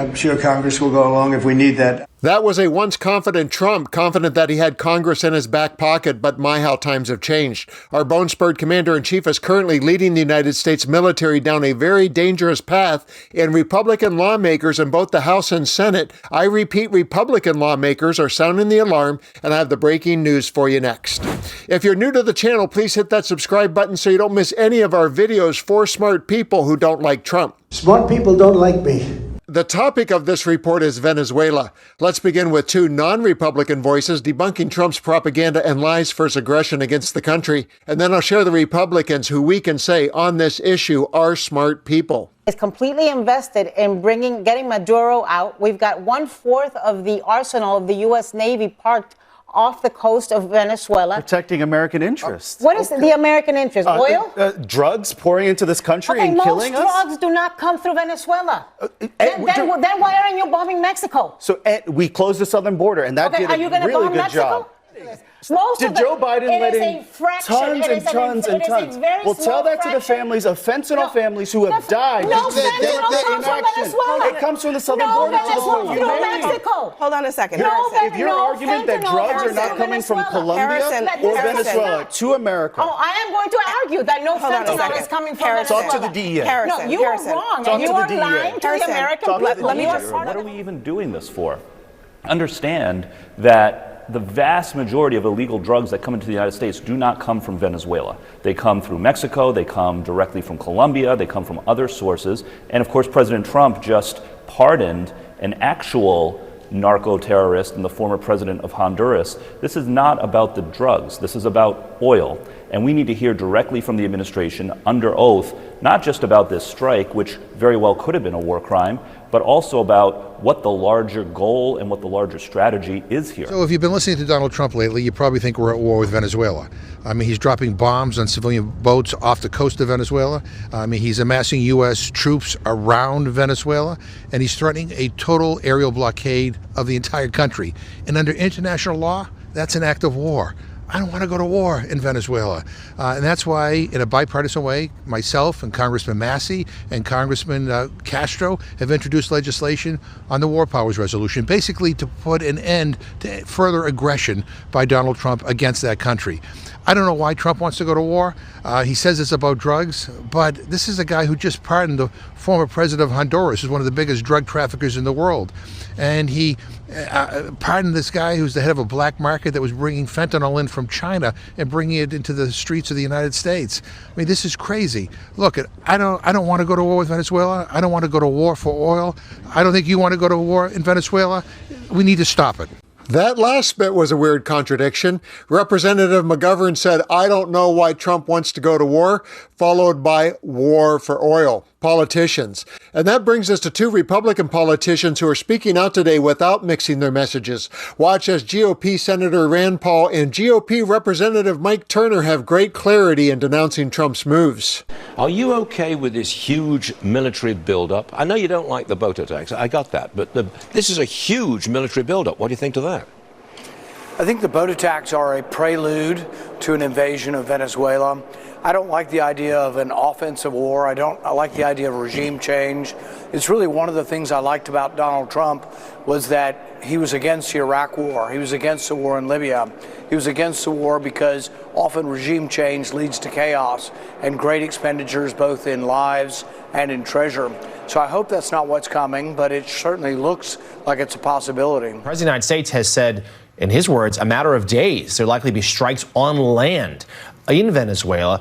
I'm sure Congress will go along if we need that. That was a once confident Trump, confident that he had Congress in his back pocket, but my, how times have changed. Our bone-spurred commander-in-chief is currently leading the United States military down a very dangerous path, and Republican lawmakers in both the House and Senate, I repeat, Republican lawmakers are sounding the alarm, and I have the breaking news for you next. If you're new to the channel, please hit that subscribe button so you don't miss any of our videos for smart people who don't like Trump. Smart people don't like me. The topic of this report is Venezuela. Let's begin with two non-Republican voices debunking Trump's propaganda and lies for his aggression against the country. And then I'll share the Republicans who we can say on this issue are smart people. Is completely invested in getting Maduro out. We've got 1/4 of the arsenal of the U.S. Navy parked off the coast of Venezuela. Protecting American interests. What is the American interest? Oil? Drugs pouring into this country and killing us? Most drugs do not come through Venezuela. Then why aren't you bombing Mexico? So we closed the southern border, and that did a really good job. Did Joe Biden let in tons and tons and tons? Well, tell that to the families of fentanyl families who have died. No fentanyl comes from Venezuela. It comes from the southern border to the point you made. Mexico. Hold on a second. If your argument that drugs are not coming from Colombia or Venezuela to America. Oh, I am going to argue that no fentanyl is coming from Venezuela. Talk to the DEA. No, you are wrong, and you are lying to the American people. What are we even doing this for? Understand that the vast majority of illegal drugs that come into the United States do not come from Venezuela. They come through Mexico, they come directly from Colombia, they come from other sources. And of course, President Trump just pardoned an actual narco-terrorist and the former president of Honduras. This is not about the drugs, this is about oil. And we need to hear directly from the administration under oath, not just about this strike, which very well could have been a war crime, but also about what the larger goal and what the larger strategy is here. So if you've been listening to Donald Trump lately, you probably think we're at war with Venezuela. I mean, he's dropping bombs on civilian boats off the coast of Venezuela. I mean, he's amassing U.S. troops around Venezuela, and he's threatening a total aerial blockade of the entire country. And under international law, that's an act of war. I don't want to go to war in Venezuela. And that's why, in a bipartisan way, myself and Congressman Massey and Congressman Castro have introduced legislation on the War Powers Resolution, basically to put an end to further aggression by Donald Trump against that country. I don't know why Trump wants to go to war. He says it's about drugs, but this is a guy who just pardoned the former president of Honduras, who's one of the biggest drug traffickers in the world. And he pardoned this guy who's the head of a black market that was bringing fentanyl in from China and bringing it into the streets of the United States. I mean, this is crazy. Look, I don't want to go to war with Venezuela. I don't want to go to war for oil. I don't think you want to go to war in Venezuela. We need to stop it. That last bit was a weird contradiction. Representative McGovern said, I don't know why Trump wants to go to war, followed by war for oil. Politicians. And that brings us to two Republican politicians who are speaking out today without mixing their messages. Watch as GOP Senator Rand Paul and GOP Representative Mike Turner have great clarity in denouncing Trump's moves. Are you okay with this huge military buildup? I know you don't like the boat attacks, I got that, but this is a huge military buildup. What do you think to that? I think the boat attacks are a prelude to an invasion of Venezuela. I don't like the idea of an offensive war. I like the idea of regime change. It's really one of the things I liked about Donald Trump was that he was against the Iraq war. He was against the war in Libya. He was against the war because often regime change leads to chaos and great expenditures both in lives and in treasure. So I hope that's not what's coming, but it certainly looks like it's a possibility. The President of the United States has said, in his words, a matter of days, there'll likely be strikes on land in Venezuela.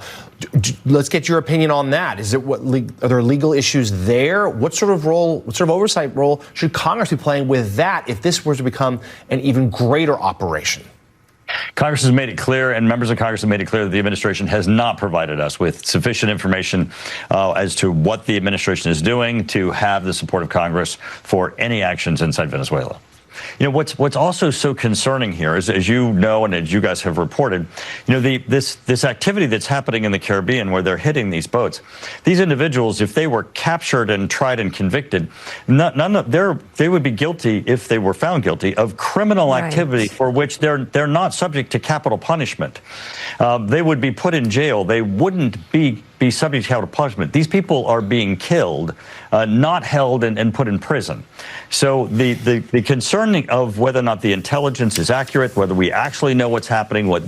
Let's get your opinion on that. Are there legal issues there? What sort of oversight role should Congress be playing with that if this were to become an even greater operation? Congress has made it clear, and members of Congress have made it clear that the administration has not provided us with sufficient information as to what the administration is doing to have the support of Congress for any actions inside Venezuela. You know, what's also so concerning here is, as you know, and as you guys have reported, you know, this activity that's happening in the Caribbean where they're hitting these boats. These individuals, if they were captured and tried and convicted, they would be guilty, if they were found guilty, of criminal activity for which they're not subject to capital punishment. They would be put in jail. They wouldn't be be subject to capital punishment. These people are being killed, not held and put in prison. So the concerning of whether or not the intelligence is accurate, whether we actually know what's happening, who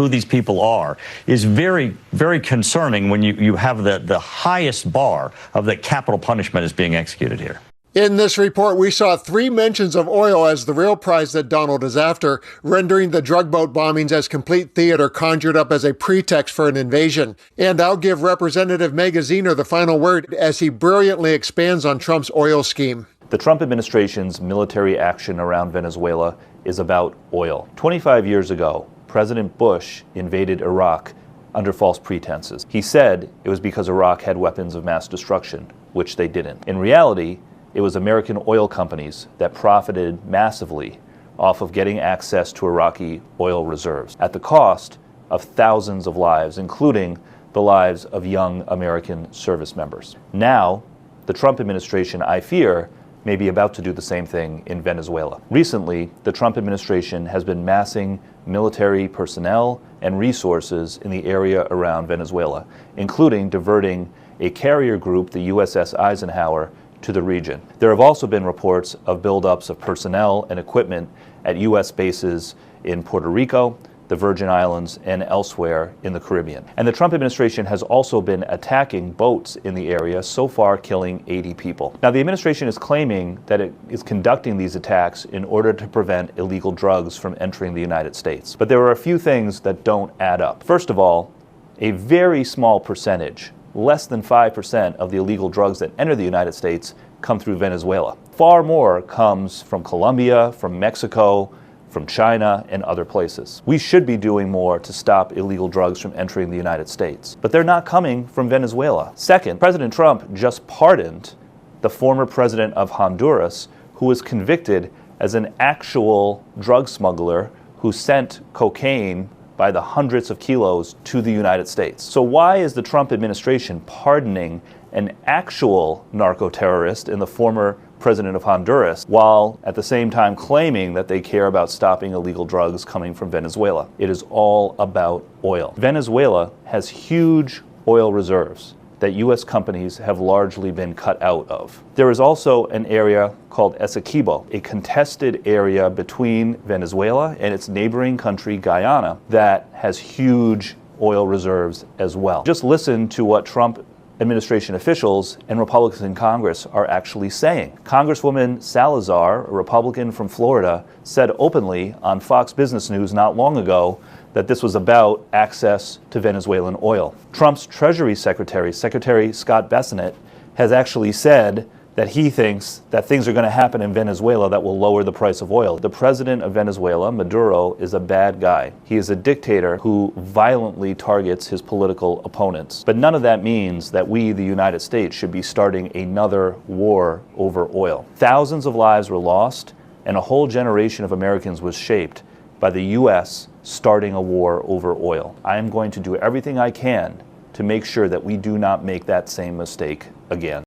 these people are, is very, very concerning when you have the highest bar of the capital punishment is being executed here. In this report, we saw 3 mentions of oil as the real prize that Donald is after, rendering the drug boat bombings as complete theater conjured up as a pretext for an invasion. And I'll give Representative Magaziner the final word as he brilliantly expands on Trump's oil scheme. The Trump administration's military action around Venezuela is about oil. 25 years ago, President Bush invaded Iraq under false pretenses. He said it was because Iraq had weapons of mass destruction, which they didn't. In reality, it was American oil companies that profited massively off of getting access to Iraqi oil reserves at the cost of thousands of lives, including the lives of young American service members. Now, the Trump administration, I fear, may be about to do the same thing in Venezuela. Recently, the Trump administration has been massing military personnel and resources in the area around Venezuela, including diverting a carrier group, the USS Eisenhower, to the region. There have also been reports of buildups of personnel and equipment at U.S. bases in Puerto Rico, the Virgin Islands, and elsewhere in the Caribbean. And the Trump administration has also been attacking boats in the area, so far killing 80 people. Now, the administration is claiming that it is conducting these attacks in order to prevent illegal drugs from entering the United States. But there are a few things that don't add up. First of all, a very small percentage, less than 5% of the illegal drugs that enter the United States come through Venezuela. Far more comes from Colombia, from Mexico, from China, and other places. We should be doing more to stop illegal drugs from entering the United States, but they're not coming from Venezuela. Second, President Trump just pardoned the former president of Honduras, who was convicted as an actual drug smuggler who sent cocaine by the hundreds of kilos to the United States. So why is the Trump administration pardoning an actual narco-terrorist in the former president of Honduras, while at the same time claiming that they care about stopping illegal drugs coming from Venezuela? It is all about oil. Venezuela has huge oil reserves that U.S. companies have largely been cut out of. There is also an area called Essequibo, a contested area between Venezuela and its neighboring country, Guyana, that has huge oil reserves as well. Just listen to what Trump administration officials and Republicans in Congress are actually saying. Congresswoman Salazar, a Republican from Florida, said openly on Fox Business News not long ago that this was about access to Venezuelan oil. Trump's Treasury Secretary, Secretary Scott Bessent, has actually said that he thinks that things are going to happen in Venezuela that will lower the price of oil. The president of Venezuela, Maduro, is a bad guy. He is a dictator who violently targets his political opponents. But none of that means that we, the United States, should be starting another war over oil. Thousands of lives were lost, and a whole generation of Americans was shaped by the U.S. starting a war over oil. I am going to do everything I can to make sure that we do not make that same mistake again.